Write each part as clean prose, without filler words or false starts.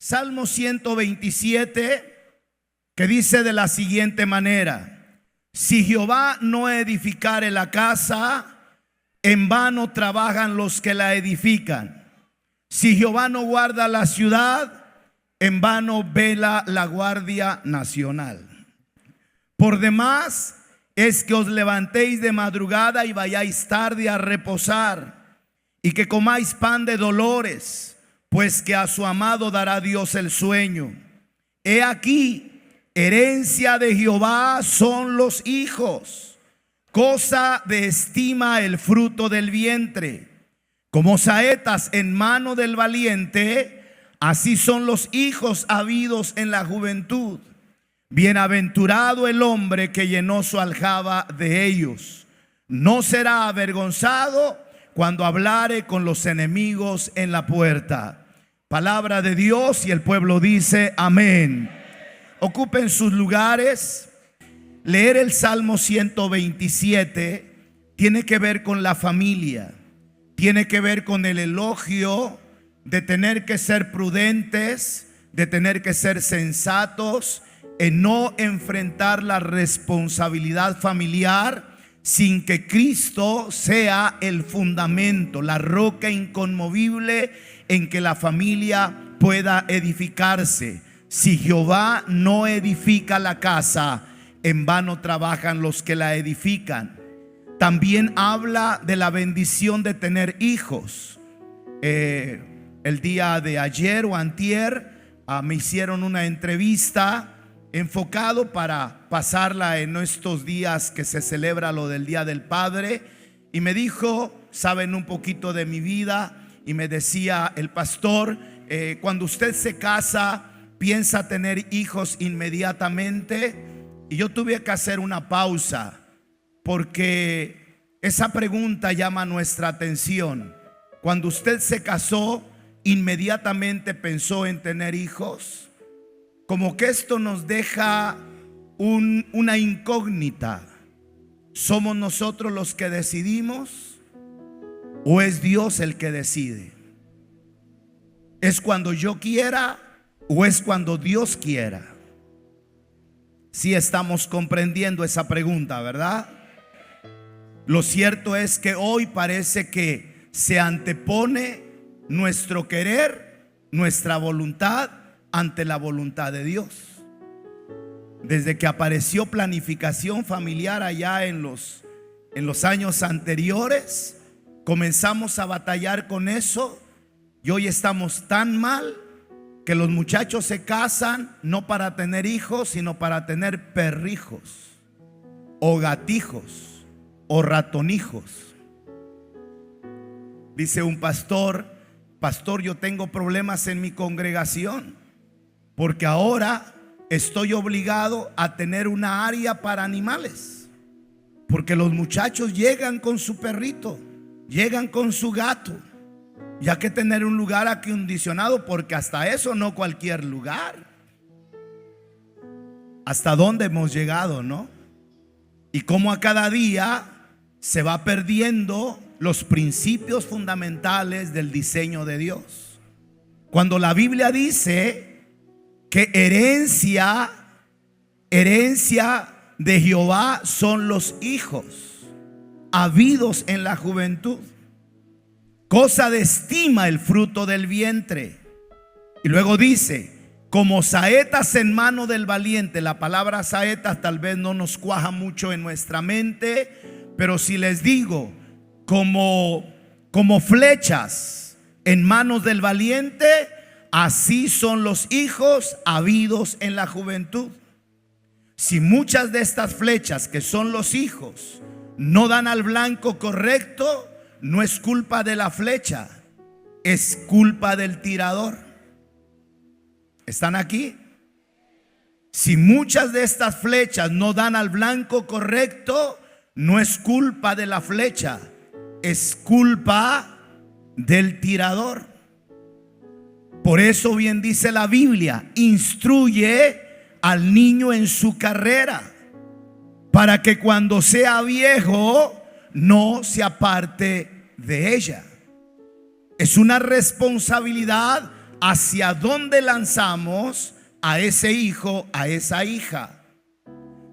Salmo 127, que dice de la siguiente manera: si Jehová no edificare la casa, en vano trabajan los que la edifican. Si Jehová no guarda la ciudad, en vano vela la Guardia Nacional. Por demás es que os levantéis de madrugada y vayáis tarde a reposar, y que comáis pan de dolores, pues que a su amado dará Dios el sueño. He aquí, herencia de Jehová son los hijos, cosa de estima el fruto del vientre. Como saetas en mano del valiente, así son los hijos habidos en la juventud. Bienaventurado el hombre que llenó su aljaba de ellos. No será avergonzado cuando hablare con los enemigos en la puerta. Palabra de Dios, y el pueblo dice amén. Ocupen sus lugares. Leer el Salmo 127 tiene que ver con la familia, tiene que ver con el elogio de tener que ser prudentes, de tener que ser sensatos, en no enfrentar la responsabilidad familiar sin que Cristo sea el fundamento, la roca inconmovible en que la familia pueda edificarse. Si Jehová no edifica la casa, en vano trabajan los que la edifican. También habla de la bendición de tener hijos. El día de ayer o antier me hicieron una entrevista enfocado para pasarla en estos días que se celebra lo del Día del Padre, y me dijo, saben un poquito de mi vida, y me decía el pastor, cuando usted se casa, ¿piensa tener hijos inmediatamente? Y yo tuve que hacer una pausa, porque esa pregunta llama nuestra atención. Cuando usted se casó, ¿inmediatamente pensó en tener hijos? Como que esto nos deja una incógnita. ¿Somos nosotros los que decidimos o es Dios el que decide? ¿Es cuando yo quiera o es cuando Dios quiera? Sí, estamos comprendiendo esa pregunta, ¿verdad? Lo cierto es que hoy parece que se antepone nuestro querer, nuestra voluntad ante la voluntad de Dios. Desde que apareció planificación familiar allá en los años anteriores, comenzamos a batallar con eso, y hoy estamos tan mal que los muchachos se casan no para tener hijos, sino para tener perrijos o gatijos o ratonijos. Dice un pastor, yo tengo problemas en mi congregación porque ahora estoy obligado a tener una área para animales, porque los muchachos llegan con su perrito, llegan con su gato, ya que tener un lugar acondicionado, porque hasta eso no cualquier lugar. ¿Hasta dónde hemos llegado, no? Y cómo a cada día se va perdiendo los principios fundamentales del diseño de Dios. Cuando la Biblia dice que herencia de Jehová son los hijos habidos en la juventud, cosa de estima el fruto del vientre. Y luego dice, como saetas en mano del valiente. La palabra saetas tal vez no nos cuaja mucho en nuestra mente, pero si les digo como flechas en manos del valiente, así son los hijos habidos en la juventud. Si muchas de estas flechas, que son los hijos, no dan al blanco correcto, no es culpa de la flecha, es culpa del tirador. ¿Están aquí? Si muchas de estas flechas no dan al blanco correcto, no es culpa de la flecha, es culpa del tirador. Por eso bien dice la Biblia, instruye al niño en su carrera, para que cuando sea viejo no se aparte de ella. Es una responsabilidad hacia dónde lanzamos a ese hijo, a esa hija.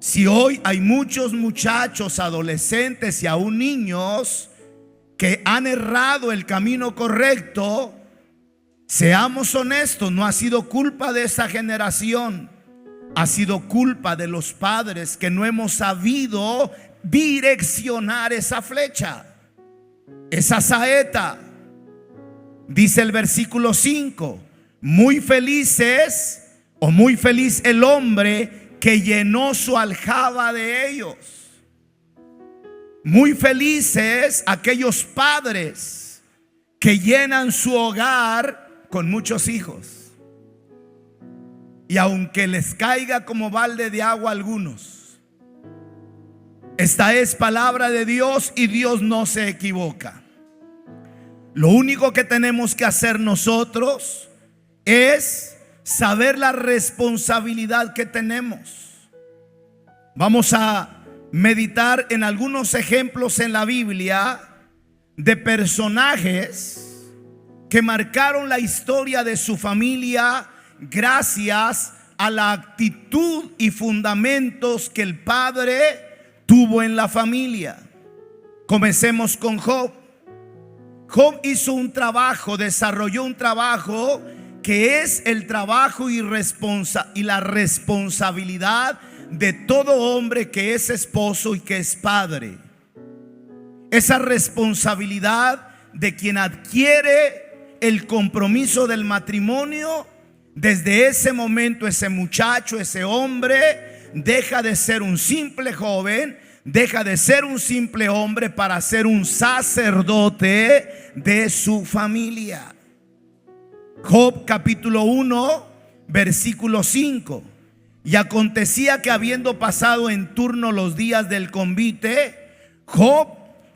Si hoy hay muchos muchachos, adolescentes y aún niños que han errado el camino correcto, seamos honestos, no ha sido culpa de esa generación, ha sido culpa de los padres que no hemos sabido direccionar esa flecha, esa saeta. Dice el versículo 5: muy felices o muy feliz el hombre que llenó su aljaba de ellos. Muy felices aquellos padres que llenan su hogar con muchos hijos. Y aunque les caiga como balde de agua a algunos, esta es palabra de Dios y Dios no se equivoca. Lo único que tenemos que hacer nosotros es saber la responsabilidad que tenemos. Vamos a meditar en algunos ejemplos en la Biblia de personajes que marcaron la historia de su familia gracias a la actitud y fundamentos que el padre tuvo en la familia. Comencemos con Job. Job hizo un trabajo, desarrolló un trabajo que es el trabajo y la responsabilidad de todo hombre que es esposo y que es padre. Esa responsabilidad de quien adquiere el compromiso del matrimonio. Desde ese momento ese muchacho, ese hombre deja de ser un simple joven, deja de ser un simple hombre para ser un sacerdote de su familia. Job capítulo 1 versículo 5: y acontecía que habiendo pasado en turno los días del convite, Job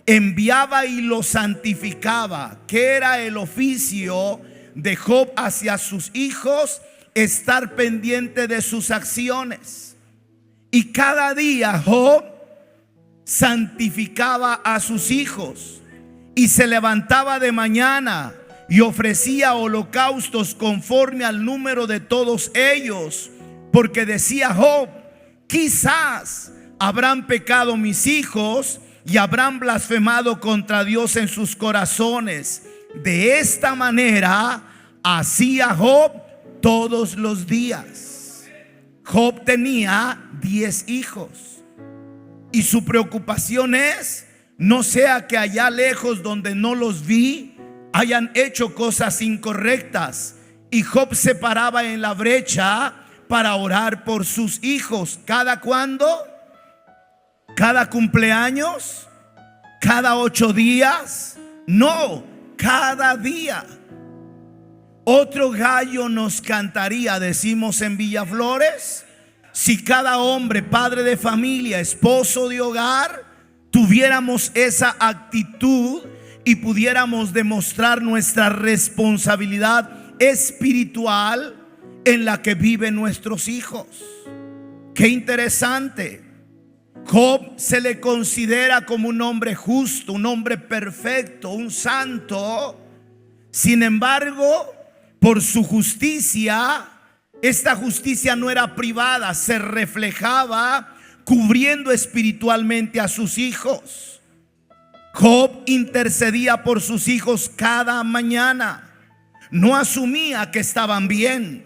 enviaba y lo santificaba. Que era el oficio de Job hacia sus hijos, estar pendiente de sus acciones. Y cada día Job santificaba a sus hijos y se levantaba de mañana y ofrecía holocaustos conforme al número de todos ellos, porque decía Job: quizás habrán pecado mis hijos y habrán blasfemado contra Dios en sus corazones. De esta manera hacía Job todos los días. Job tenía 10 hijos y su preocupación es: no sea que allá lejos donde no los vi hayan hecho cosas incorrectas. Y Job se paraba en la brecha para orar por sus hijos. ¿Cada cuándo? ¿Cada cumpleaños? ¿Cada 8 días? No, cada día. Otro gallo nos cantaría, decimos en Villaflores, si cada hombre, padre de familia, esposo de hogar, tuviéramos esa actitud y pudiéramos demostrar nuestra responsabilidad espiritual en la que viven nuestros hijos. Qué interesante. Job se le considera como un hombre justo, un hombre perfecto, un santo. Sin embargo, por su justicia, esta justicia no era privada, se reflejaba cubriendo espiritualmente a sus hijos. Job intercedía por sus hijos cada mañana. No asumía que estaban bien.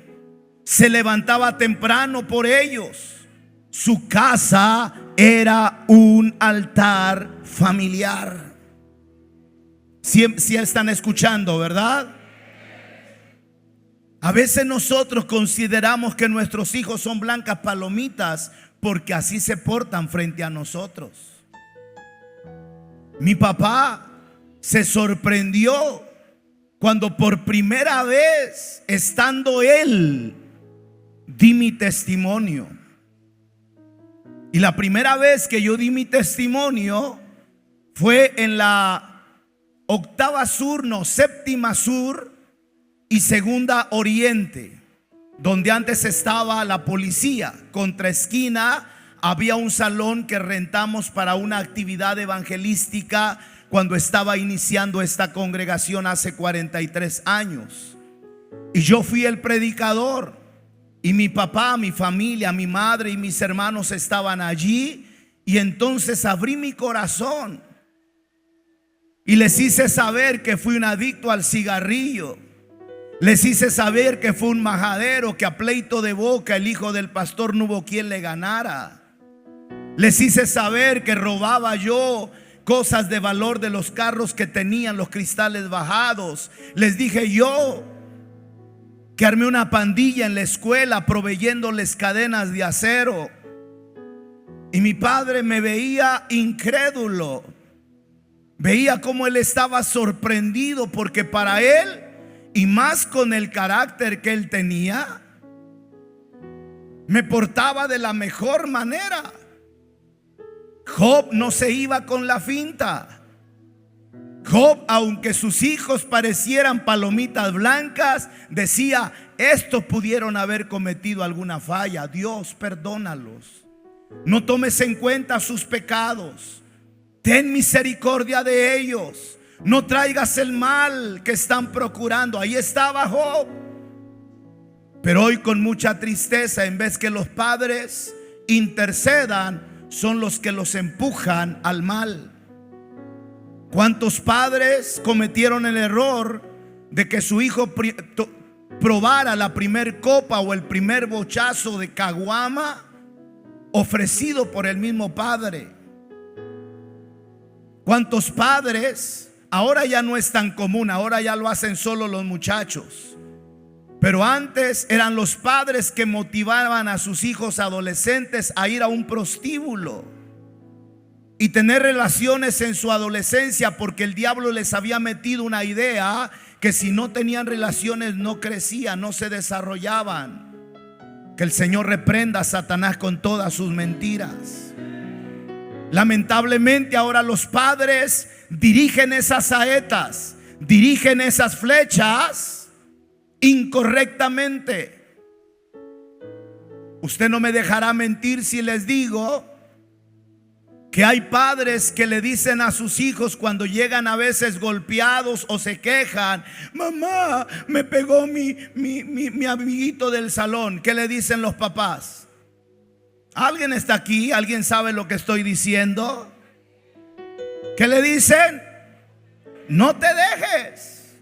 Se levantaba temprano por ellos. Su casa era un altar familiar. Si están escuchando, ¿verdad? A veces nosotros consideramos que nuestros hijos son blancas palomitas porque así se portan frente a nosotros. Mi papá se sorprendió cuando por primera vez, estando él, di mi testimonio. Y la primera vez que yo di mi testimonio fue en la octava sur, no, séptima sur y segunda oriente, donde antes estaba la policía. Contra esquina había un salón que rentamos para una actividad evangelística cuando estaba iniciando esta congregación hace 43 años. Y yo fui el predicador. Y mi papá, mi familia, mi madre y mis hermanos estaban allí. Y entonces abrí mi corazón y les hice saber que fui un adicto al cigarrillo. Les hice saber que fue un majadero, que a pleito de boca el hijo del pastor no hubo quien le ganara. Les hice saber que robaba yo cosas de valor de los carros que tenían los cristales bajados. Les dije yo que armé una pandilla en la escuela proveyéndoles cadenas de acero. Y mi padre me veía incrédulo. Veía cómo él estaba sorprendido, porque para él, y más con el carácter que él tenía, me portaba de la mejor manera. Job no se iba con la finta. Job, aunque sus hijos parecieran palomitas blancas, decía: estos pudieron haber cometido alguna falla. Dios, perdónalos. No tomes en cuenta sus pecados. Ten misericordia de ellos. No traigas el mal que están procurando. Ahí estaba Job. Pero hoy, con mucha tristeza, en vez que los padres intercedan, son los que los empujan al mal. ¿Cuántos padres cometieron el error de que su hijo probara la primer copa o el primer bochazo de caguama ofrecido por el mismo padre? ¿Cuántos padres? Ahora ya no es tan común, ahora ya lo hacen solo los muchachos. Pero antes eran los padres que motivaban a sus hijos adolescentes a ir a un prostíbulo y tener relaciones en su adolescencia, porque el diablo les había metido una idea que si no tenían relaciones no crecían, no se desarrollaban. Que el Señor reprenda a Satanás con todas sus mentiras. Lamentablemente ahora los padres dirigen esas saetas, dirigen esas flechas incorrectamente. Usted no me dejará mentir si les digo que hay padres que le dicen a sus hijos cuando llegan a veces golpeados o se quejan: mamá, me pegó mi amiguito del salón. ¿Qué le dicen los papás? ¿Alguien está aquí? ¿Alguien sabe lo que estoy diciendo? ¿Qué le dicen? No te dejes.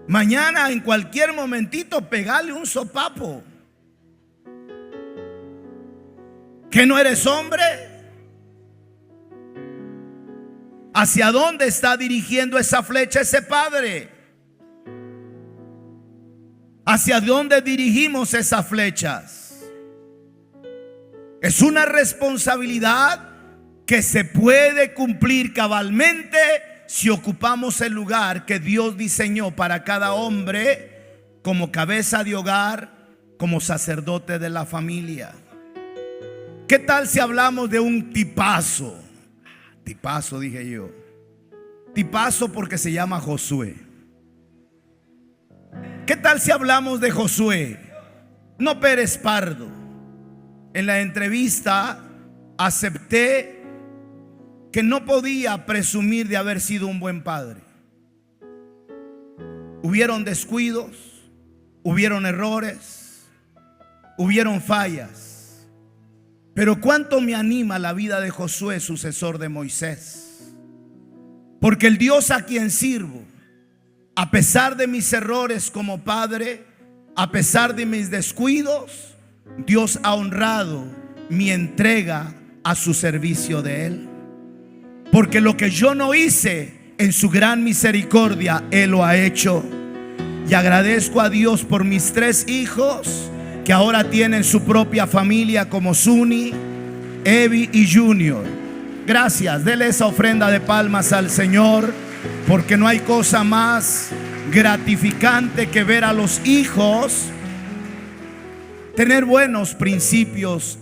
Mañana, en cualquier momentito, pegale un sopapo. ¿Que no eres hombre? ¿Hacia dónde está dirigiendo esa flecha ese padre? ¿Hacia dónde dirigimos esas flechas? Es una responsabilidad que se puede cumplir cabalmente si ocupamos el lugar que Dios diseñó para cada hombre como cabeza de hogar, como sacerdote de la familia. ¿Qué tal si hablamos de un tipazo? Tipazo, dije yo. Tipazo porque se llama Josué. ¿Qué tal si hablamos de Josué? No Pérez Pardo. En la entrevista acepté que no podía presumir de haber sido un buen padre. Hubieron descuidos, hubieron errores, hubieron fallas. Pero cuánto me anima la vida de Josué, sucesor de Moisés. Porque el Dios a quien sirvo, a pesar de mis errores como padre, a pesar de mis descuidos, Dios ha honrado mi entrega a su servicio de Él. Porque lo que yo no hice, en su gran misericordia Él lo ha hecho. Y agradezco a Dios por mis 3 hijos que ahora tienen su propia familia, como Suni, Evi y Junior. Gracias, dele esa ofrenda de palmas al Señor, porque no hay cosa más gratificante que ver a los hijos tener buenos principios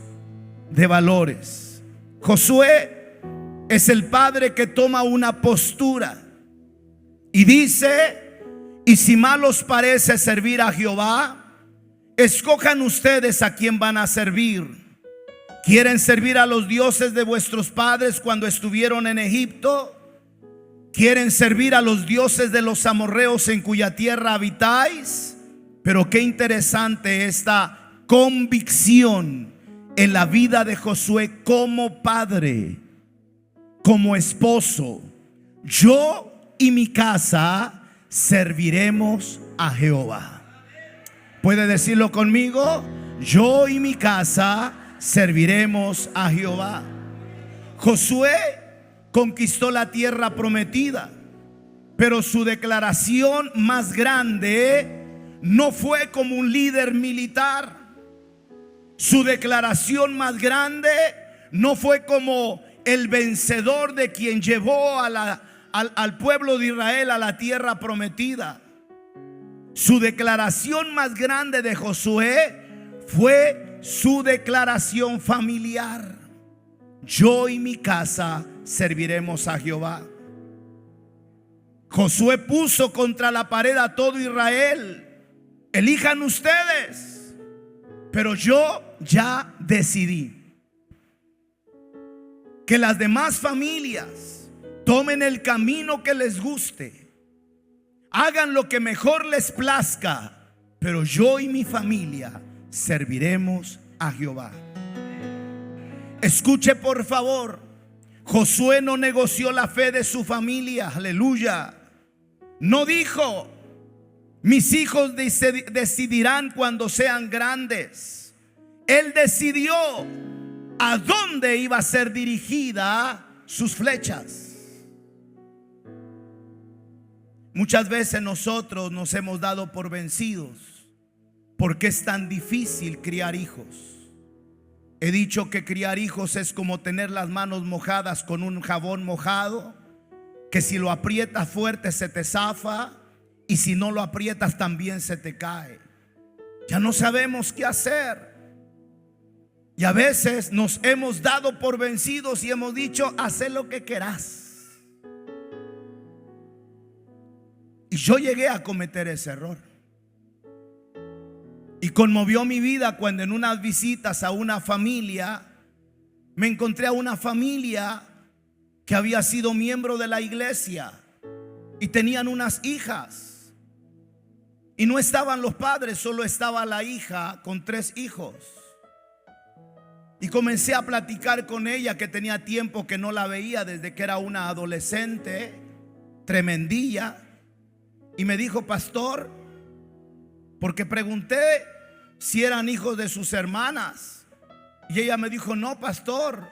de valores. Josué es el padre que toma una postura y dice: y si mal os parece servir a Jehová, escojan ustedes a quién van a servir. ¿Quieren servir a los dioses de vuestros padres cuando estuvieron en Egipto? Quieren servir a los dioses de los amorreos en cuya tierra habitáis. Pero qué interesante esta convicción en la vida de Josué como padre, como esposo. Yo y mi casa serviremos a Jehová. ¿Puede decirlo conmigo? Yo y mi casa serviremos a Jehová. Josué conquistó la tierra prometida, pero su declaración más grande no fue como un líder militar. Su declaración más grande no fue como el vencedor de quien llevó al pueblo de Israel a la tierra prometida. Su declaración más grande de Josué fue su declaración familiar. Yo y mi casa serviremos a Jehová. Josué puso contra la pared a todo Israel. Elijan ustedes, pero yo ya decidí que las demás familias tomen el camino que les guste, hagan lo que mejor les plazca, pero yo y mi familia serviremos a Jehová. Escuche por favor, Josué no negoció la fe de su familia, aleluya. No dijo: mis hijos decidirán cuando sean grandes. Él decidió a dónde iba a ser dirigida sus flechas. Muchas veces nosotros nos hemos dado por vencidos porque es tan difícil criar hijos. He dicho que criar hijos es como tener las manos mojadas con un jabón mojado, que si lo aprietas fuerte se te zafa, y si no lo aprietas también se te cae. Ya no sabemos qué hacer. Y a veces nos hemos dado por vencidos y hemos dicho: haz lo que querás. Y yo llegué a cometer ese error. Y conmovió mi vida cuando en unas visitas a una familia me encontré a una familia que había sido miembro de la iglesia y tenían unas hijas. Y no estaban los padres, solo estaba la hija con 3 hijos. Y comencé a platicar con ella, que tenía tiempo que no la veía, desde que era una adolescente tremendilla. Y me dijo: pastor, porque pregunté si eran hijos de sus hermanas. Y ella me dijo: no, pastor,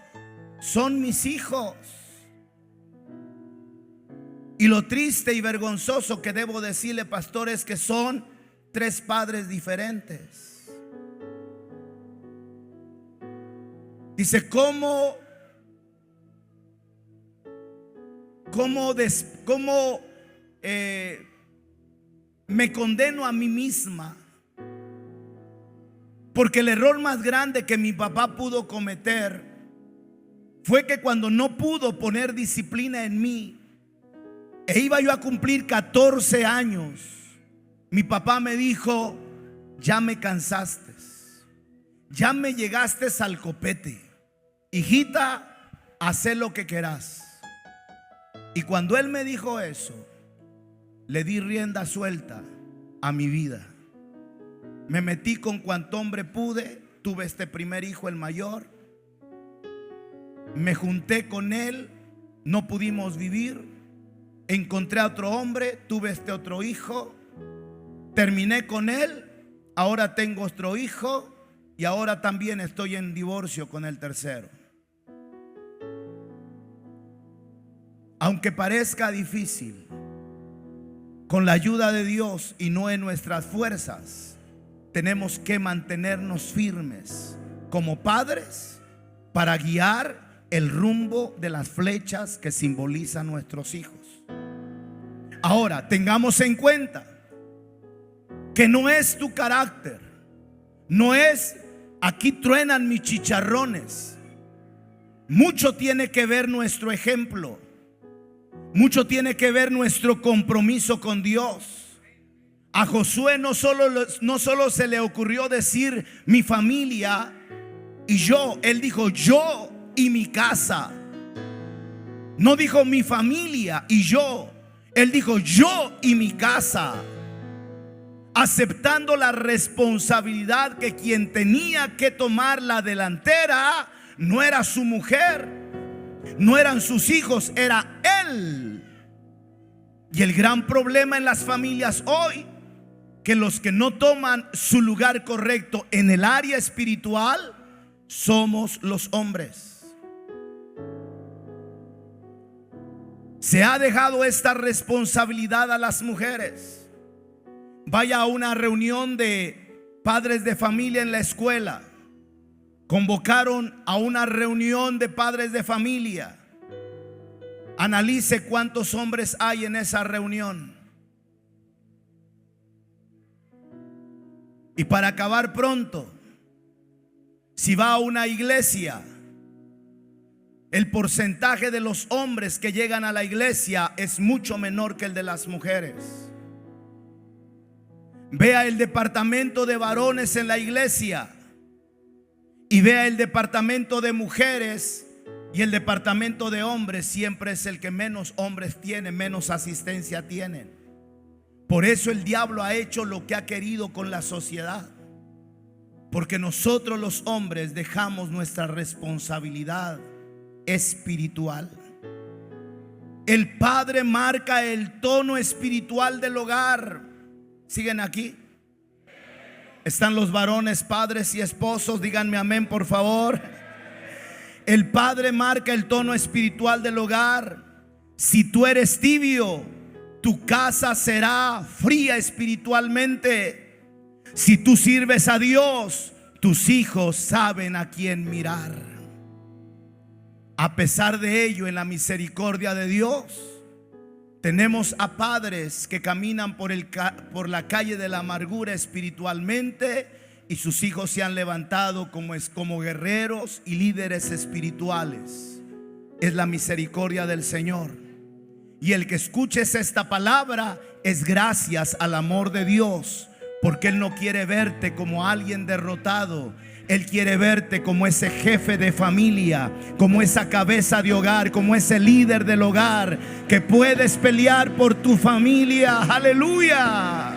son mis hijos. Y lo triste y vergonzoso que debo decirle, pastor, es que son 3 padres diferentes. Dice: ¿cómo me condeno a mí misma? Porque el error más grande que mi papá pudo cometer fue que cuando no pudo poner disciplina en mí, e iba yo a cumplir 14 años, mi papá me dijo: ya me cansaste, ya me llegaste al copete, hijita, haz lo que querás. Y cuando él me dijo eso, le di rienda suelta a mi vida. Me metí con cuanto hombre pude. Tuve este primer hijo, el mayor. Me junté con él, no pudimos vivir. Encontré a otro hombre, tuve este otro hijo. Terminé con él, ahora tengo otro hijo. Y ahora también estoy en divorcio con el tercero. Aunque parezca difícil, con la ayuda de Dios y no en nuestras fuerzas, tenemos que mantenernos firmes como padres para guiar el rumbo de las flechas que simbolizan nuestros hijos. Ahora, tengamos en cuenta que no es tu carácter, no es aquí truenan mis chicharrones. Mucho tiene que ver nuestro ejemplo, mucho tiene que ver nuestro compromiso con Dios. A Josué no solo se le ocurrió decir mi familia y yo. Él dijo: yo y mi casa. No dijo mi familia y yo. Él dijo yo y mi casa, aceptando la responsabilidad que quien tenía que tomar la delantera no era su mujer, no eran sus hijos, era él. Y el gran problema en las familias hoy, que los que no toman su lugar correcto en el área espiritual somos los hombres. Se ha dejado esta responsabilidad a las mujeres. Vaya a una reunión de padres de familia en la escuela. Convocaron a una reunión de padres de familia. Analice cuántos hombres hay en esa reunión. Y para acabar pronto, si va a una iglesia, el porcentaje de los hombres que llegan a la iglesia es mucho menor que el de las mujeres. Vea el departamento de varones en la iglesia y vea el departamento de mujeres, y el departamento de hombres siempre es el que menos hombres tiene, menos asistencia tienen. Por eso el diablo ha hecho lo que ha querido con la sociedad, porque nosotros los hombres dejamos nuestra responsabilidad espiritual. El padre marca el tono espiritual del hogar. ¿Siguen aquí? Están los varones, padres y esposos. Díganme amén, por favor. El padre marca el tono espiritual del hogar. Si tú eres tibio, tu casa será fría espiritualmente. Si tú sirves a Dios, tus hijos saben a quién mirar. A pesar de ello, en la misericordia de Dios, tenemos a padres que caminan por la calle de la amargura espiritualmente, y sus hijos se han levantado como guerreros y líderes espirituales. Es la misericordia del Señor. Y el que escuches esta palabra es gracias al amor de Dios, porque Él no quiere verte como alguien derrotado. Él quiere verte como ese jefe de familia, como esa cabeza de hogar, como ese líder del hogar, que puedes pelear por tu familia. Aleluya,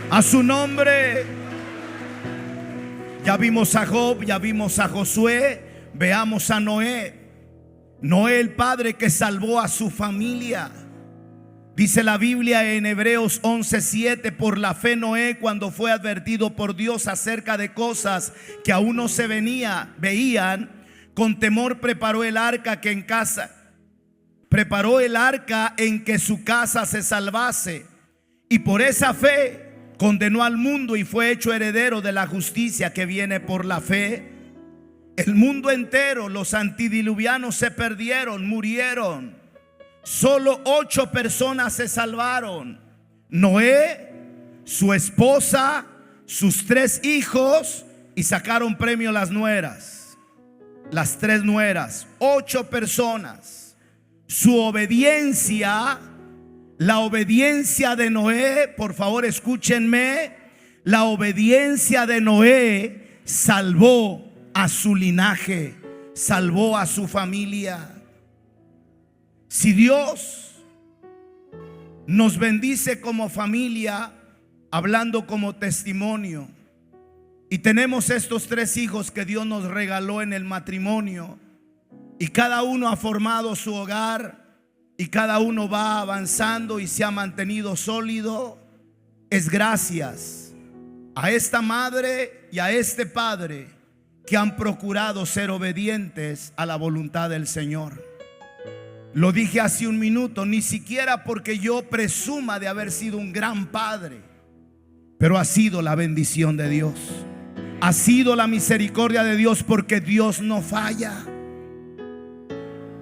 a su nombre. Ya vimos a Job, ya vimos a Josué. Veamos a Noé. Noé, el padre que salvó a su familia. Dice la Biblia en Hebreos 11:7: por la fe Noé, cuando fue advertido por Dios acerca de cosas que aún no se veían, con temor preparó el arca en que su casa se salvase, y por esa fe condenó al mundo y fue hecho heredero de la justicia que viene por la fe. El mundo entero, los antidiluvianos, se perdieron, murieron. Solo 8 personas se salvaron: Noé, su esposa, sus 3 hijos, y sacaron premio las nueras. Las 3 nueras, 8 personas. Su obediencia, la obediencia de Noé, por favor escúchenme, la obediencia de Noé salvó a su linaje, salvó a su familia. Si Dios nos bendice como familia, hablando como testimonio, y tenemos estos 3 hijos que Dios nos regaló en el matrimonio, y cada uno ha formado su hogar, y cada uno va avanzando y se ha mantenido sólido, es gracias a esta madre y a este padre que han procurado ser obedientes a la voluntad del Señor. Lo dije hace un minuto, ni siquiera porque yo presuma de haber sido un gran padre, pero ha sido la bendición de Dios, ha sido la misericordia de Dios, porque Dios no falla.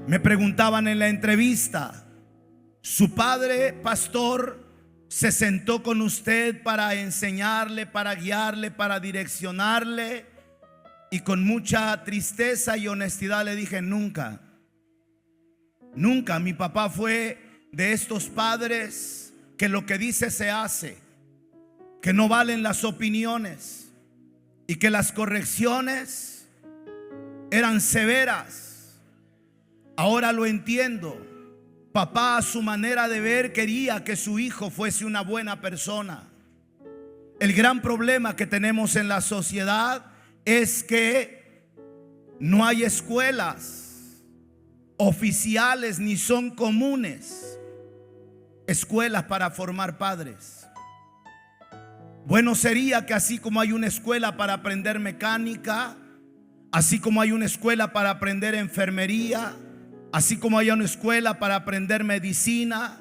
Me preguntaban en la entrevista: ¿su padre, pastor, se sentó con usted para enseñarle, para guiarle, para direccionarle? Y con mucha tristeza y honestidad le dije: nunca. Nunca. Mi papá fue de estos padres que lo que dice se hace, que no valen las opiniones y que las correcciones eran severas. Ahora lo entiendo. Papá, a su manera de ver, quería que su hijo fuese una buena persona. El gran problema que tenemos en la sociedad es que no hay escuelas oficiales ni son comunes escuelas para formar padres. Bueno sería que así como hay una escuela para aprender mecánica, así como hay una escuela para aprender enfermería, así como hay una escuela para aprender medicina,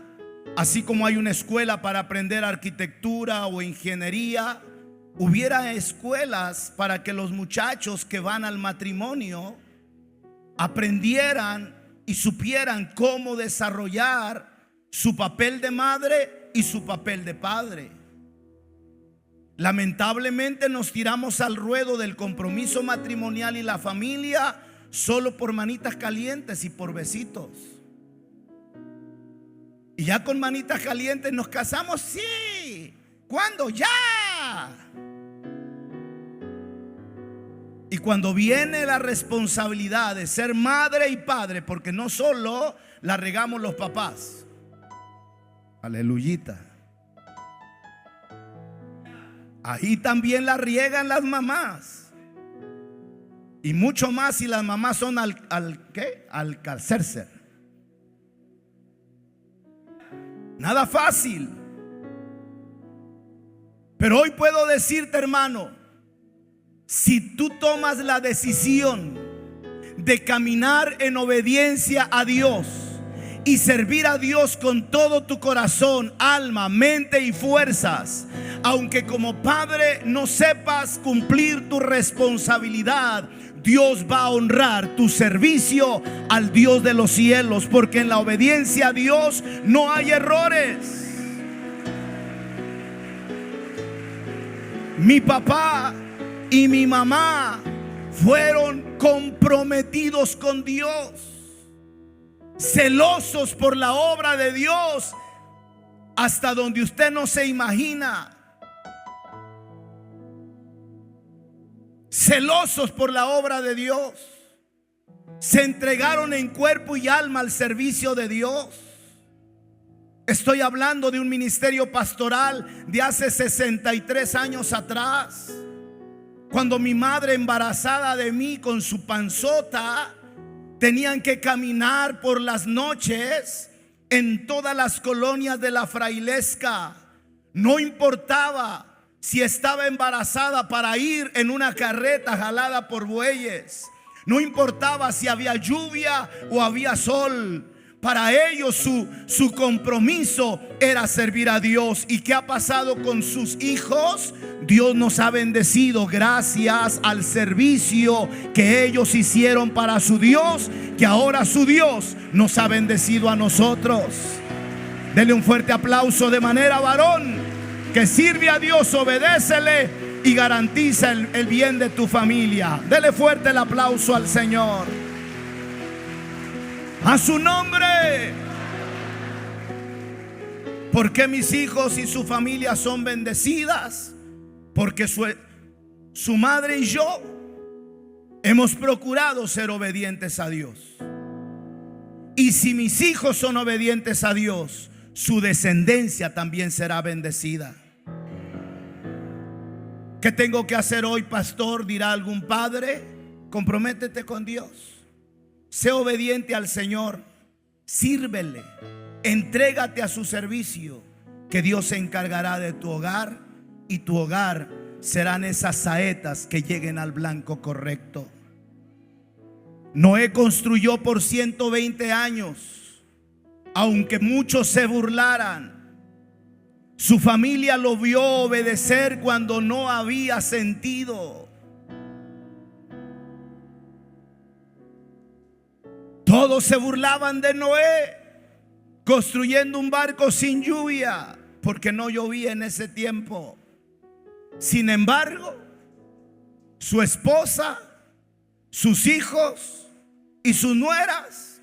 así como hay una escuela para aprender arquitectura o ingeniería, hubiera escuelas para que los muchachos que van al matrimonio aprendieran y supieran cómo desarrollar su papel de madre y su papel de padre. Lamentablemente nos tiramos al ruedo del compromiso matrimonial y la familia solo por manitas calientes y por besitos. Y ya con manitas calientes nos casamos, sí. ¿Cuándo? Ya. Y cuando viene la responsabilidad de ser madre y padre, porque no solo la regamos los papás, aleluyita, ahí también la riegan las mamás. Y mucho más si las mamás son alcalcercer. Nada fácil. Pero hoy puedo decirte, hermano, si tú tomas la decisión de caminar en obediencia a Dios y servir a Dios con todo tu corazón, alma, mente y fuerzas, aunque como padre no sepas cumplir tu responsabilidad, Dios va a honrar tu servicio al Dios de los cielos, porque en la obediencia a Dios no hay errores. Mi papá y mi mamá fueron comprometidos con Dios, celosos por la obra de Dios hasta donde usted no se imagina. Celosos por la obra de Dios, se entregaron en cuerpo y alma al servicio de Dios. Estoy hablando de un ministerio pastoral de hace 63 años atrás, cuando mi madre, embarazada de mí con su panzota, tenían que caminar por las noches en todas las colonias de la Frailesca. No importaba si estaba embarazada, para ir en una carreta jalada por bueyes. No importaba si había lluvia o había sol. Para ellos su compromiso era servir a Dios. ¿Y qué ha pasado con sus hijos? Dios nos ha bendecido gracias al servicio que ellos hicieron para su Dios, que ahora su Dios nos ha bendecido a nosotros. Dele un fuerte aplauso de manera varón. Que sirve a Dios, obedécele y garantiza el bien de tu familia. Dele fuerte el aplauso al Señor. A su nombre. ¿Por qué mis hijos y su familia son bendecidas? Porque su madre y yo hemos procurado ser obedientes a Dios. Y si mis hijos son obedientes a Dios, su descendencia también será bendecida. ¿Qué tengo que hacer hoy, pastor?, dirá algún padre. Comprométete con Dios. Sé obediente al Señor. Sírvele. Entrégate a su servicio, que Dios se encargará de tu hogar, y tu hogar serán esas saetas que lleguen al blanco correcto. Noé construyó por 120 años, aunque muchos se burlaran. Su familia lo vio obedecer cuando no había sentido. Todos se burlaban de Noé, construyendo un barco sin lluvia, porque no llovía en ese tiempo. Sin embargo, su esposa, sus hijos y sus nueras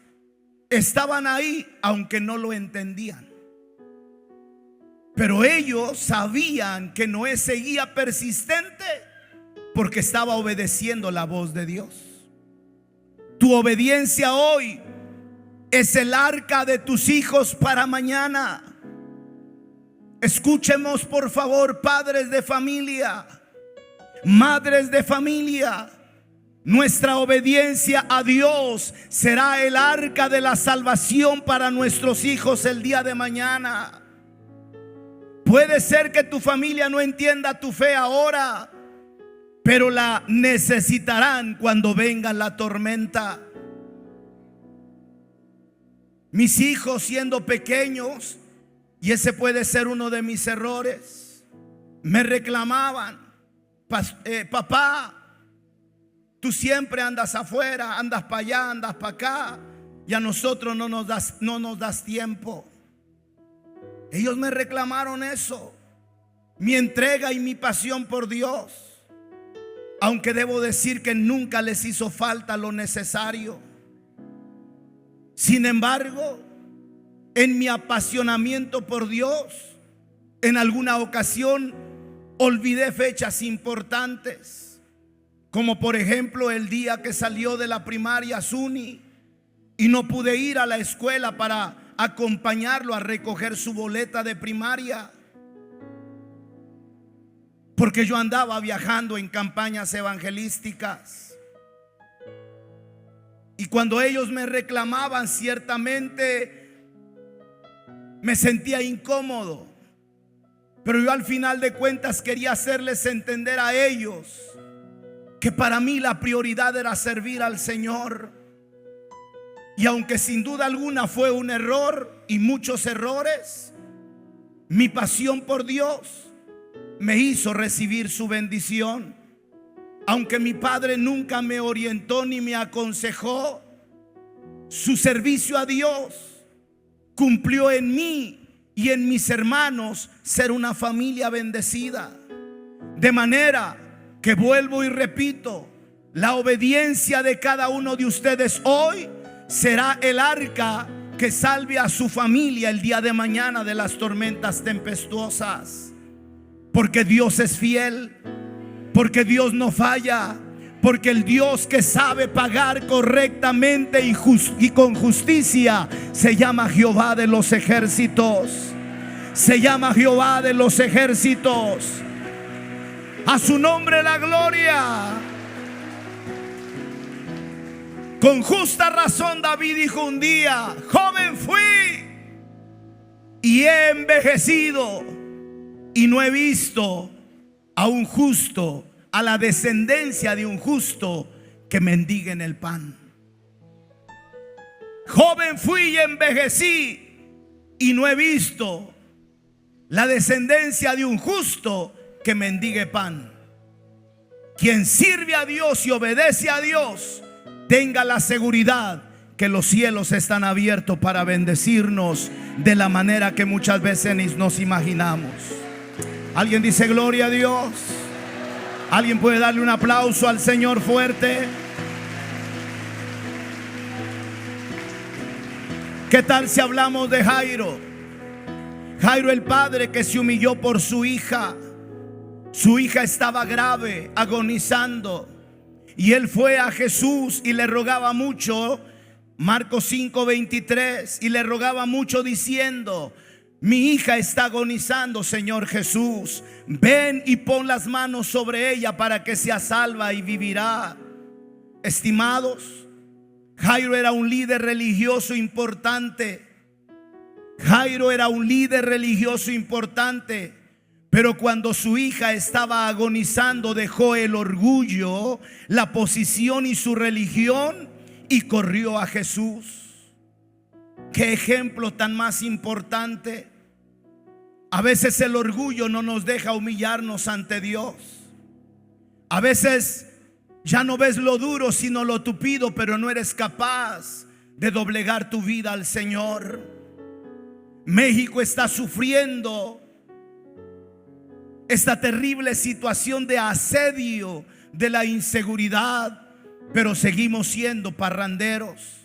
estaban ahí, aunque no lo entendían. Pero ellos sabían que Noé seguía persistente porque estaba obedeciendo la voz de Dios. Tu obediencia hoy es el arca de tus hijos para mañana. Escuchemos por favor, padres de familia, madres de familia. Nuestra obediencia a Dios será el arca de la salvación para nuestros hijos el día de mañana. Puede ser que tu familia no entienda tu fe ahora, pero la necesitarán cuando venga la tormenta. Mis hijos siendo pequeños, y ese puede ser uno de mis errores, me reclamaban: papá, tú siempre andas afuera, andas para allá, andas para acá, y a nosotros no nos das tiempo. Ellos me reclamaron eso, mi entrega y mi pasión por Dios, aunque debo decir que nunca les hizo falta lo necesario. Sin embargo, en mi apasionamiento por Dios, en alguna ocasión olvidé fechas importantes, como por ejemplo el día que salió de la primaria Zuni y no pude ir a la escuela para acompañarlo a recoger su boleta de primaria, porque yo andaba viajando en campañas evangelísticas. Y cuando ellos me reclamaban, ciertamente me sentía incómodo, pero yo al final de cuentas quería hacerles entender a ellos que para mí la prioridad era servir al Señor. Y aunque sin duda alguna fue un error y muchos errores, mi pasión por Dios me hizo recibir su bendición. Aunque mi padre nunca me orientó ni me aconsejó, su servicio a Dios cumplió en mí y en mis hermanos ser una familia bendecida. De manera que vuelvo y repito, la obediencia de cada uno de ustedes hoy será el arca que salve a su familia el día de mañana de las tormentas tempestuosas. Porque Dios es fiel, porque Dios no falla, porque el Dios que sabe pagar correctamente y con justicia se llama Jehová de los ejércitos. Se llama Jehová de los ejércitos. A su nombre la gloria. Con justa razón David dijo un día: joven fui y he envejecido y no he visto a un justo, a la descendencia de un justo que mendigue en el pan. Joven fui y envejecí y no he visto la descendencia de un justo que mendigue pan. Quien sirve a Dios y obedece a Dios, tenga la seguridad que los cielos están abiertos para bendecirnos de la manera que muchas veces ni nos imaginamos. ¿Alguien dice gloria a Dios? ¿Alguien puede darle un aplauso al Señor fuerte? ¿Qué tal si hablamos de Jairo? Jairo, el padre que se humilló por su hija. Su hija estaba grave, agonizando, y él fue a Jesús y le rogaba mucho. Marcos 5:23, y le rogaba mucho diciendo: mi hija está agonizando, Señor Jesús, ven y pon las manos sobre ella para que sea salva y vivirá. Estimados, Jairo era un líder religioso importante. Jairo era un líder religioso importante, pero cuando su hija estaba agonizando, dejó el orgullo, la posición y su religión y corrió a Jesús. Qué ejemplo tan más importante. A veces el orgullo no nos deja humillarnos ante Dios. A veces ya no ves lo duro sino lo tupido, pero no eres capaz de doblegar tu vida al Señor. México está sufriendo esta terrible situación de asedio de la inseguridad, pero seguimos siendo parranderos.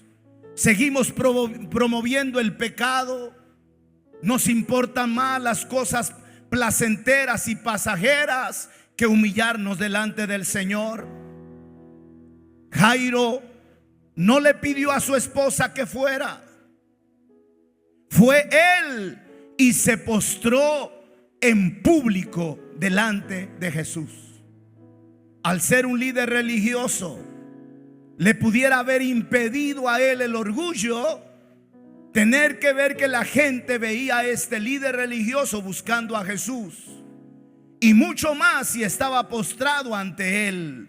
Seguimos promoviendo el pecado. Nos importan más las cosas placenteras y pasajeras que humillarnos delante del Señor. Jairo no le pidió a su esposa que fuera. fue él y se postró en público delante de Jesús. Al ser un líder religioso, le pudiera haber impedido a él el orgullo, tener que ver que la gente veía a este líder religioso buscando a Jesús, y mucho más si estaba postrado ante él.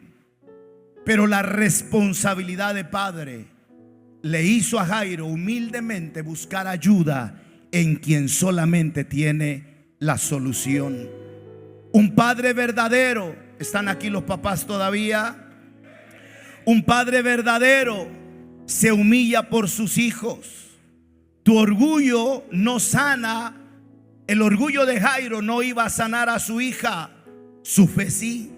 Pero la responsabilidad de padre le hizo a Jairo humildemente buscar ayuda en quien solamente tiene la solución. Un padre verdadero, ¿están aquí los papás todavía? Un padre verdadero se humilla por sus hijos. Tu orgullo no sana. El orgullo de Jairo no iba a sanar a su hija, su fe sí.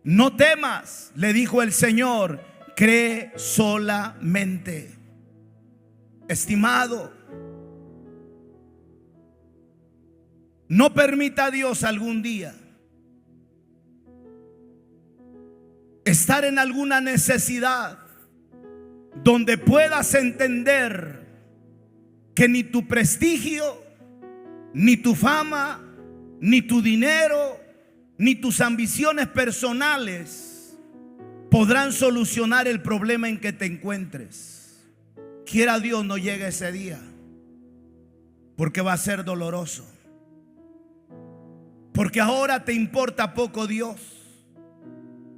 No temas, le dijo el Señor, cree solamente. Estimado, no permita a Dios algún día estar en alguna necesidad donde puedas entender que ni tu prestigio, ni tu fama, ni tu dinero, ni tus ambiciones personales podrán solucionar el problema en que te encuentres. Quiera Dios no llegue ese día, porque va a ser doloroso. Porque ahora te importa poco Dios,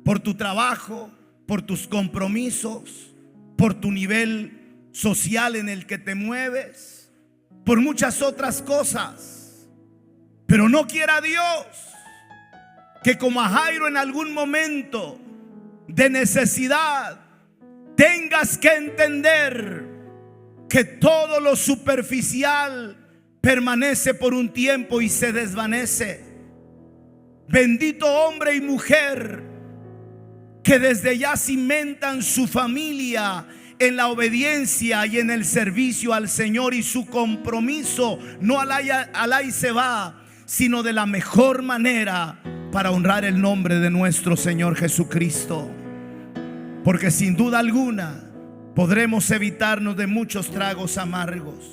por tu trabajo, por tus compromisos, por tu nivel social en el que te mueves, por muchas otras cosas. Pero no quiera Dios que como a Jairo en algún momento de necesidad tengas que entender que todo lo superficial permanece por un tiempo y se desvanece. Bendito hombre y mujer que desde ya cimentan su familia en la obediencia y en el servicio al Señor, y su compromiso no alá y se va, sino de la mejor manera para honrar el nombre de nuestro Señor Jesucristo. Porque sin duda alguna podremos evitarnos de muchos tragos amargos.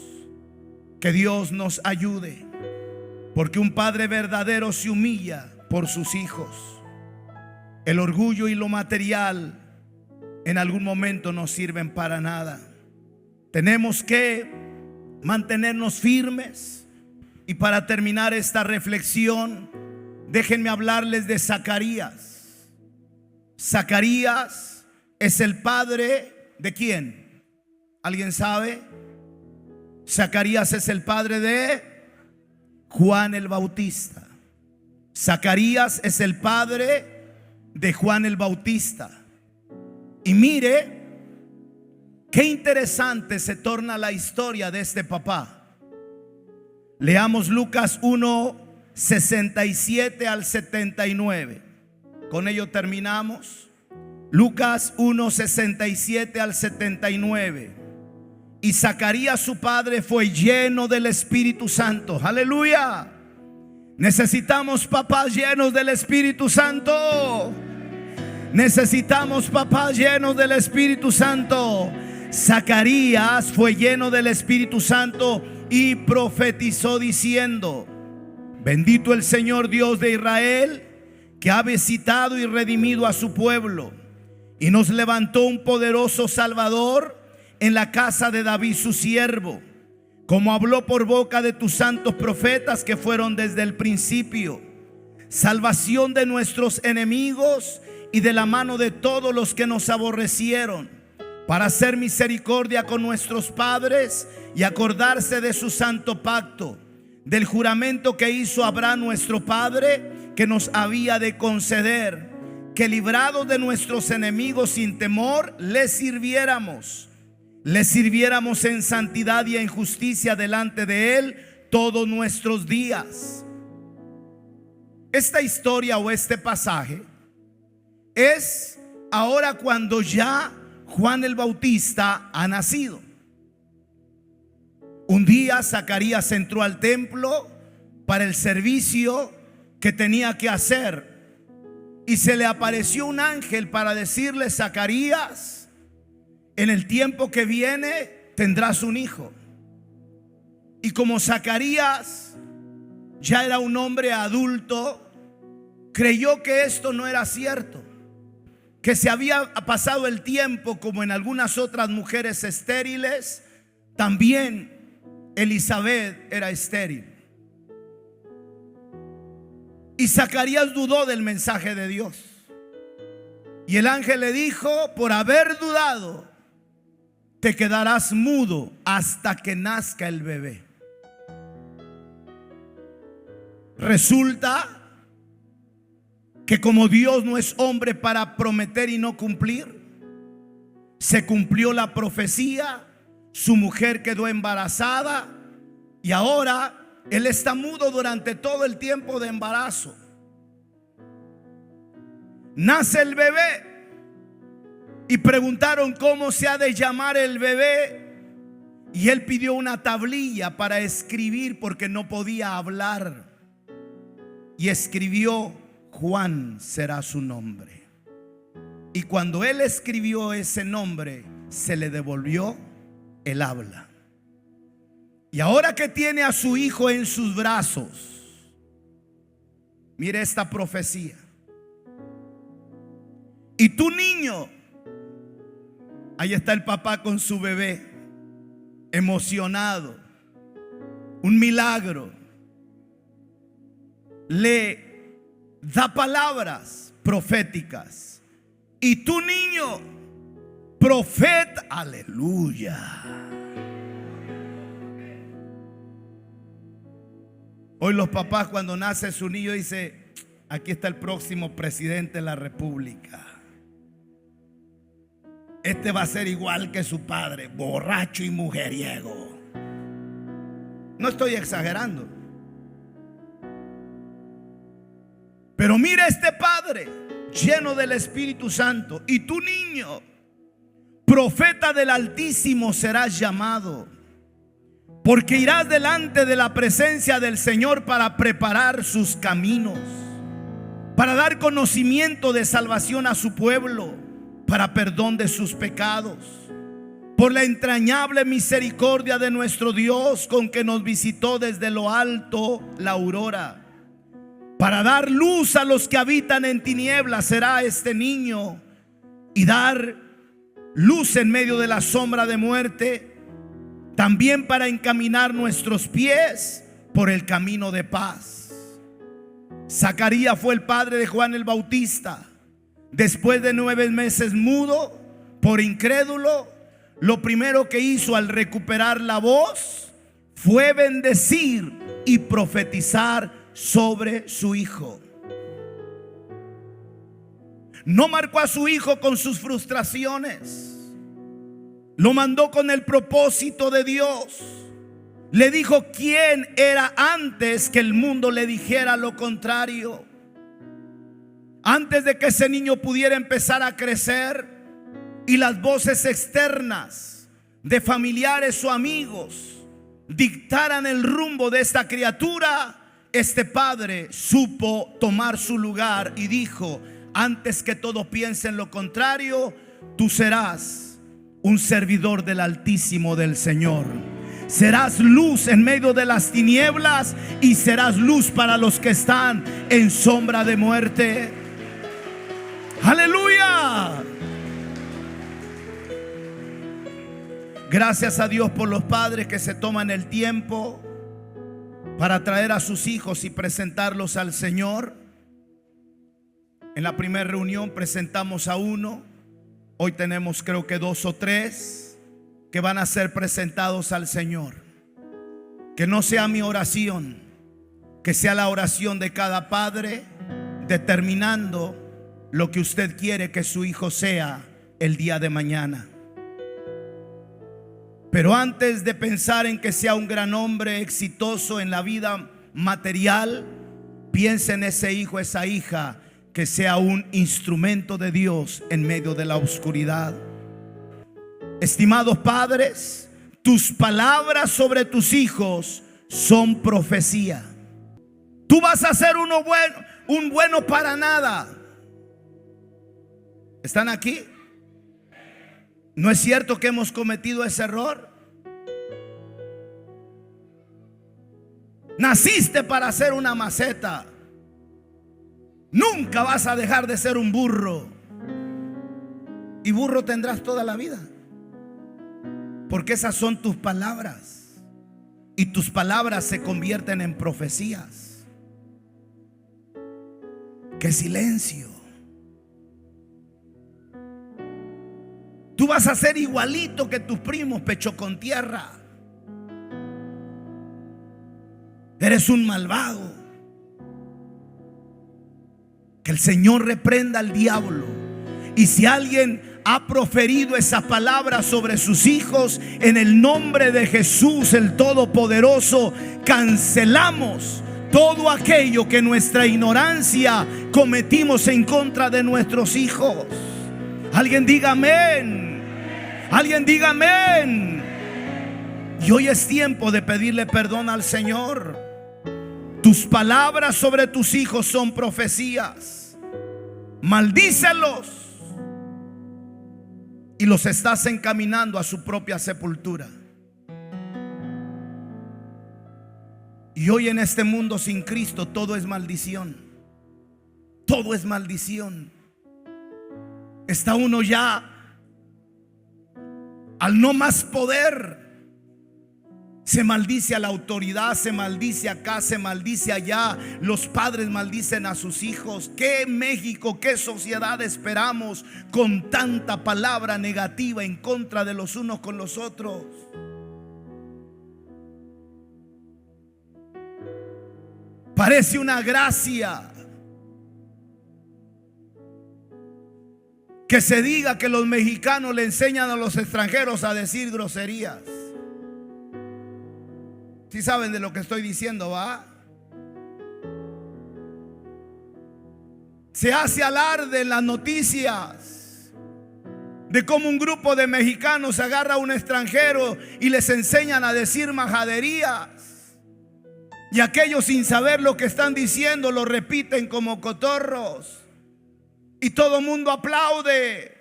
Que Dios nos ayude, porque un padre verdadero se humilla por sus hijos. El orgullo y lo material en algún momento no sirven para nada. Tenemos que mantenernos firmes. Y para terminar esta reflexión, déjenme hablarles de Zacarías. Zacarías es el padre ¿de quién? ¿Alguien sabe? Zacarías es el padre de Juan el Bautista. Zacarías es el padre de Juan el Bautista. Y mire qué interesante se torna la historia de este papá. Leamos Lucas 1, 67 al 79. Con ello terminamos. Lucas 1, 67 al 79. Y Zacarías su padre fue lleno del Espíritu Santo. Aleluya. Necesitamos papás llenos del Espíritu Santo. Necesitamos papás llenos del Espíritu Santo. Zacarías fue lleno del Espíritu Santo y profetizó diciendo: bendito el Señor Dios de Israel, que ha visitado y redimido a su pueblo, y nos levantó un poderoso Salvador en la casa de David su siervo, como habló por boca de tus santos profetas que fueron desde el principio, salvación de nuestros enemigos y de la mano de todos los que nos aborrecieron, para hacer misericordia con nuestros padres y acordarse de su santo pacto, del juramento que hizo Abraham nuestro padre, que nos había de conceder, que librados de nuestros enemigos sin temor, les sirviéramos en santidad y en justicia delante de Él todos nuestros días. Esta historia o este pasaje es ahora cuando ya Juan el Bautista ha nacido. Un día Zacarías entró al templo para el servicio que tenía que hacer, y se le apareció un ángel para decirle: Zacarías, en el tiempo que viene tendrás un hijo. Y como Zacarías ya era un hombre adulto, creyó que esto no era cierto, que se había pasado el tiempo como en algunas otras mujeres estériles. También Elizabeth era estéril. Y Zacarías dudó del mensaje de Dios. Y el ángel le dijo: por haber dudado, te quedarás mudo hasta que nazca el bebé. Resulta que como Dios no es hombre para prometer y no cumplir, se cumplió la profecía. Su mujer quedó embarazada y ahora él está mudo durante todo el tiempo de embarazo. Nace el bebé y preguntaron cómo se ha de llamar el bebé, y él pidió una tablilla para escribir porque no podía hablar, y escribió: Juan será su nombre. Y cuando él escribió ese nombre, se le devolvió el habla. Y ahora que tiene a su hijo en sus brazos, mire esta profecía: y tu niño, ahí está el papá con su bebé, emocionado, un milagro, le da palabras proféticas. Y tu niño, profeta, aleluya. Hoy los papás, cuando nace su niño, dicen: aquí está el próximo presidente de la república. Este va a ser igual que su padre, borracho y mujeriego. No estoy exagerando. Pero mira este padre lleno del Espíritu Santo. Y tu niño, profeta del Altísimo serás llamado, porque irás delante de la presencia del Señor para preparar sus caminos, para dar conocimiento de salvación a su pueblo, para perdón de sus pecados, por la entrañable misericordia de nuestro Dios, con que nos visitó desde lo alto la aurora, para dar luz a los que habitan en tinieblas será este niño, y dar luz en medio de la sombra de muerte, también para encaminar nuestros pies por el camino de paz. Zacarías fue el padre de Juan el Bautista. Después de 9 meses mudo por incrédulo, lo primero que hizo al recuperar la voz fue bendecir y profetizar sobre su hijo. No marcó a su hijo con sus frustraciones, lo mandó con el propósito de Dios. Le dijo quién era antes que el mundo le dijera lo contrario. Antes de que ese niño pudiera empezar a crecer y las voces externas de familiares o amigos dictaran el rumbo de esta criatura, este padre supo tomar su lugar y dijo: antes que todos piensen lo contrario, tú serás un servidor del Altísimo, del Señor. Serás luz en medio de las tinieblas y serás luz para los que están en sombra de muerte. ¡Aleluya! Gracias a Dios por los padres que se toman el tiempo para traer a sus hijos y presentarlos al Señor. En la primera reunión presentamos a uno. Hoy tenemos creo que 2 o 3 que van a ser presentados al Señor. Que no sea mi oración, que sea la oración de cada padre, determinando lo que usted quiere que su hijo sea el día de mañana. Pero antes de pensar en que sea un gran hombre exitoso en la vida material, piense en ese hijo, esa hija, que sea un instrumento de Dios en medio de la oscuridad. Estimados padres, tus palabras sobre tus hijos son profecía. Tú vas a ser un bueno para nada. ¿Están aquí? ¿No es cierto que hemos cometido ese error? Naciste para ser una maceta. Nunca vas a dejar de ser un burro. Y burro tendrás toda la vida. Porque esas son tus palabras. Y tus palabras se convierten en profecías. ¡Qué silencio! Tú vas a ser igualito que tus primos, pecho con tierra. Eres un malvado. Que el Señor reprenda al diablo. Y si alguien ha proferido esa palabra sobre sus hijos, en el nombre de Jesús el Todopoderoso, cancelamos todo aquello que nuestra ignorancia cometimos en contra de nuestros hijos. Alguien diga amén. Alguien diga amén. Y hoy es tiempo de pedirle perdón al Señor. Tus palabras sobre tus hijos son profecías. Maldícelos y los estás encaminando a su propia sepultura. Y hoy en este mundo sin Cristo todo es maldición. Todo es maldición. Está uno ya al no más poder. Se maldice a la autoridad, se maldice acá, se maldice allá. Los padres maldicen a sus hijos. ¿Qué México, qué sociedad esperamos con tanta palabra negativa en contra de los unos con los otros? Parece una gracia que se diga que los mexicanos le enseñan a los extranjeros a decir groserías. ¿Sí saben de lo que estoy diciendo, va? Se hace alarde en las noticias de cómo un grupo de mexicanos agarra a un extranjero y les enseñan a decir majaderías. Y aquellos, sin saber lo que están diciendo, lo repiten como cotorros. Y todo el mundo aplaude.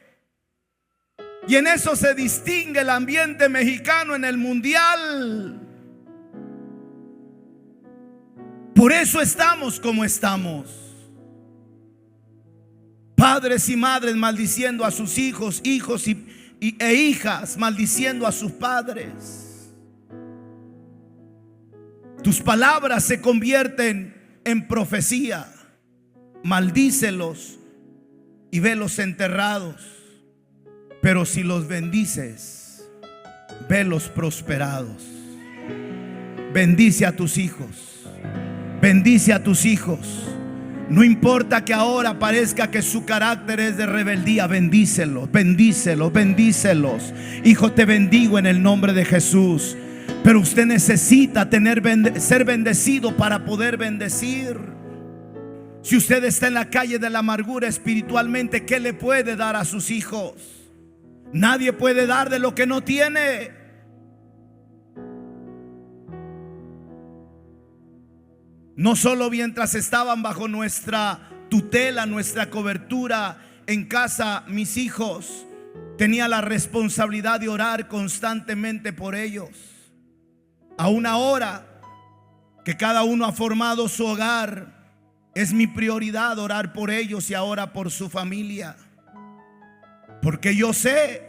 Y en eso se distingue el ambiente mexicano en el mundial. Por eso estamos como estamos. Padres y madres maldiciendo a sus hijos, hijos e hijas maldiciendo a sus padres. Tus palabras se convierten en profecía. Maldícelos y velos enterrados. Pero si los bendices, velos prosperados. Bendice a tus hijos. Bendice a tus hijos. No importa que ahora parezca que su carácter es de rebeldía. Bendícelos, bendícelos, bendícelos. Hijo, te bendigo en el nombre de Jesús. Pero usted necesita ser bendecido para poder bendecir. Si usted está en la calle de la amargura espiritualmente, ¿qué le puede dar a sus hijos? Nadie puede dar de lo que no tiene. No solo mientras estaban bajo nuestra tutela, nuestra cobertura en casa, mis hijos, tenía la responsabilidad de orar constantemente por ellos. Aún ahora que cada uno ha formado su hogar, es mi prioridad orar por ellos y ahora por su familia. Porque yo sé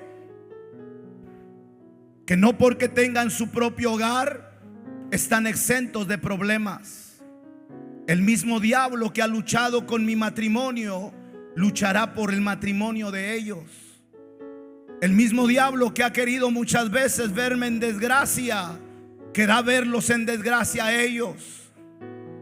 que no porque tengan su propio hogar están exentos de problemas. El mismo diablo que ha luchado con mi matrimonio luchará por el matrimonio de ellos. El mismo diablo que ha querido muchas veces verme en desgracia querrá verlos en desgracia a ellos.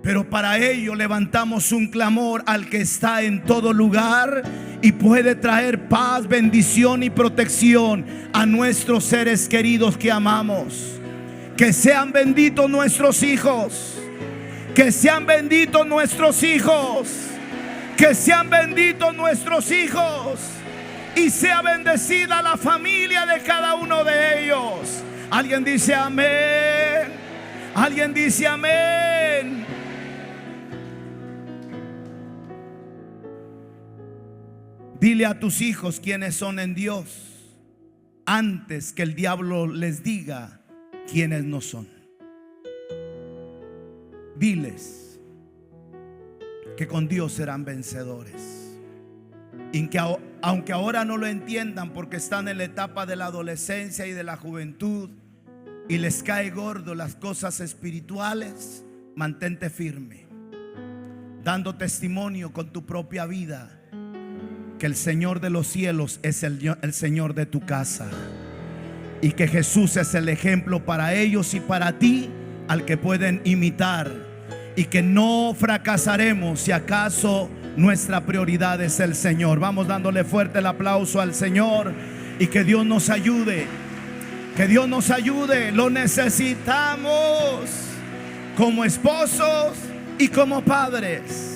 Pero para ello levantamos un clamor al que está en todo lugar y puede traer paz, bendición y protección a nuestros seres queridos que amamos. Que sean benditos nuestros hijos. Que sean benditos nuestros hijos. Que sean benditos nuestros hijos. Y sea bendecida la familia de cada uno de ellos. Alguien dice amén. Alguien dice amén. Dile a tus hijos quiénes son en Dios antes que el diablo les diga quiénes no son. diles que con Dios serán vencedores. Y que aunque ahora no lo entiendan porque están en la etapa de la adolescencia y de la juventud y les cae gordo las cosas espirituales, mantente firme, dando testimonio con tu propia vida que el Señor de los cielos es el Señor de tu casa, y que Jesús es el ejemplo para ellos y para ti al que pueden imitar, y que no fracasaremos si acaso nuestra prioridad es el Señor. Vamos dándole fuerte el aplauso al Señor, y que Dios nos ayude, que Dios nos ayude. Lo necesitamos como esposos y como padres.